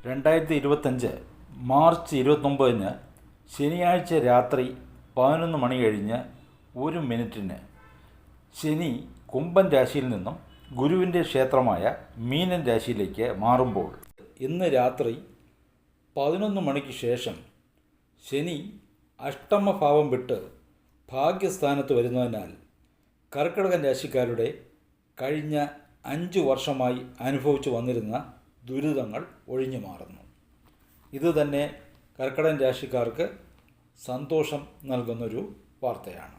2025 March 29 ശനിയാഴ്ച രാത്രി 11 മണി കഴിഞ്ഞ് 1 മിനിറ്റിന് ശനി കുംഭൻ രാശിയിൽ നിന്നും ഗുരുവിൻ്റെ ക്ഷേത്രമായ മീനൻ രാശിയിലേക്ക് മാറുമ്പോൾ ഇന്ന് രാത്രി 11 മണിക്ക് ശേഷം ശനി അഷ്ടമഭാവം വിട്ട് ഭാഗ്യസ്ഥാനത്ത് വരുന്നതിനാൽ കർക്കിടകൻ രാശിക്കാരുടെ കഴിഞ്ഞ 5 വർഷമായി അനുഭവിച്ചു വന്നിരുന്ന ദുരിതങ്ങൾ ഒഴിഞ്ഞു മാറുന്നു. ഇതുതന്നെ കർക്കിടകൻ രാശിക്കാർക്ക് സന്തോഷം നൽകുന്നൊരു വാർത്തയാണ്.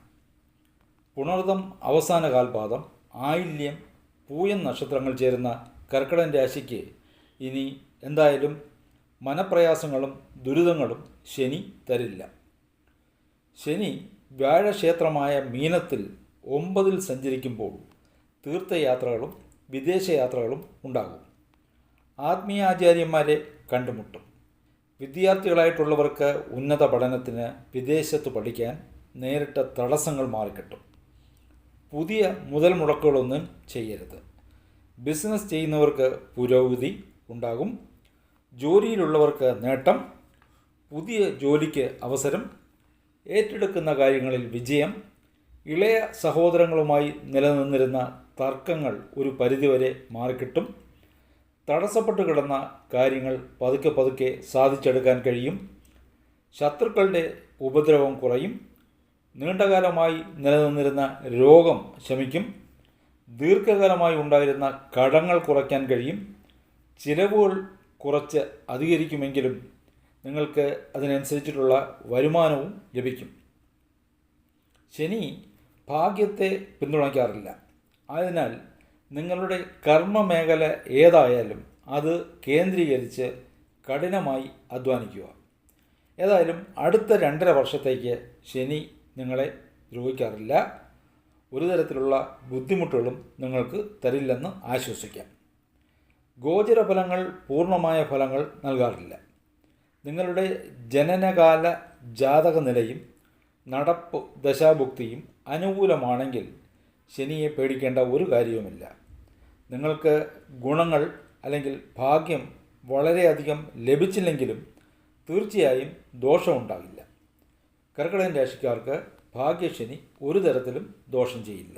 പുണർതം അവസാന കാൽപാദം, ആയില്യം, പൂയം നക്ഷത്രങ്ങൾ ചേരുന്ന കർക്കിടകൻ രാശിക്ക് ഇനി എന്തായാലും മനപ്രയാസങ്ങളും ദുരിതങ്ങളും ശനി തരില്ല. ശനി വ്യാഴക്ഷേത്രമായ മീനത്തിൽ 9 സഞ്ചരിക്കുമ്പോൾ തീർത്ഥയാത്രകളും വിദേശയാത്രകളും ഉണ്ടാകും. ആത്മീയാചാര്യന്മാരെ കണ്ടുമുട്ടും. വിദ്യാർത്ഥികളായിട്ടുള്ളവർക്ക് ഉന്നത പഠനത്തിന് വിദേശത്ത് പഠിക്കാൻ നേരിട്ട തടസ്സങ്ങൾ മാറിക്കിട്ടും. പുതിയ മുതൽ മുടക്കുകളൊന്നും ചെയ്യരുത്. ബിസിനസ് ചെയ്യുന്നവർക്ക് പുരോഗതി ഉണ്ടാകും. ജോലിയിലുള്ളവർക്ക് നേട്ടം, പുതിയ ജോലിക്ക് അവസരം, ഏറ്റെടുക്കുന്ന കാര്യങ്ങളിൽ വിജയം, ഇളയ സഹോദരങ്ങളുമായി നിലനിന്നിരുന്ന തർക്കങ്ങൾ ഒരു പരിധിവരെ മാറിക്കിട്ടും. തടസ്സപ്പെട്ട് കിടന്ന കാര്യങ്ങൾ പതുക്കെ പതുക്കെ സാധിച്ചെടുക്കാൻ കഴിയും. ശത്രുക്കളുടെ ഉപദ്രവം കുറയും. നീണ്ടകാലമായി നിലനിന്നിരുന്ന രോഗം ശമിക്കും. ദീർഘകാലമായി ഉണ്ടായിരുന്ന കടങ്ങൾ കുറയ്ക്കാൻ കഴിയും. ചിലവുകൾ കുറച്ച് അധികരിക്കുമെങ്കിലും നിങ്ങൾക്ക് അതിനനുസരിച്ചിട്ടുള്ള വരുമാനവും ലഭിക്കും. ശനി ഭാഗ്യത്തെ പിന്തുണയ്ക്കാറില്ല. ആയതിനാൽ നിങ്ങളുടെ കർമ്മമേഖല ഏതായാലും അത് കേന്ദ്രീകരിച്ച് കഠിനമായി അധ്വാനിക്കുക. ഏതായാലും അടുത്ത 2.5 വർഷത്തേക്ക് ശനി നിങ്ങളെ ദ്രോഹിക്കാറില്ല. ഒരു തരത്തിലുള്ള ബുദ്ധിമുട്ടുകളും നിങ്ങൾക്ക് തരില്ലെന്ന് ആശ്വസിക്കാം. ഗോചരഫലങ്ങൾ പൂർണ്ണമായ ഫലങ്ങൾ നൽകാറില്ല. നിങ്ങളുടെ ജനനകാല ജാതക നിലയും നടപ്പ് ദശാഭുക്തിയും അനുകൂലമാണെങ്കിൽ ശനിയെ പേടിക്കേണ്ട ഒരു കാര്യവുമില്ല. നിങ്ങൾക്ക് ഗുണങ്ങൾ അല്ലെങ്കിൽ ഭാഗ്യം വളരെയധികം ലഭിച്ചില്ലെങ്കിലും തീർച്ചയായും ദോഷമുണ്ടാകില്ല. കർക്കിടകൻ രാശിക്കാർക്ക് ഭാഗ്യശനി ഒരു തരത്തിലും ദോഷം ചെയ്യില്ല.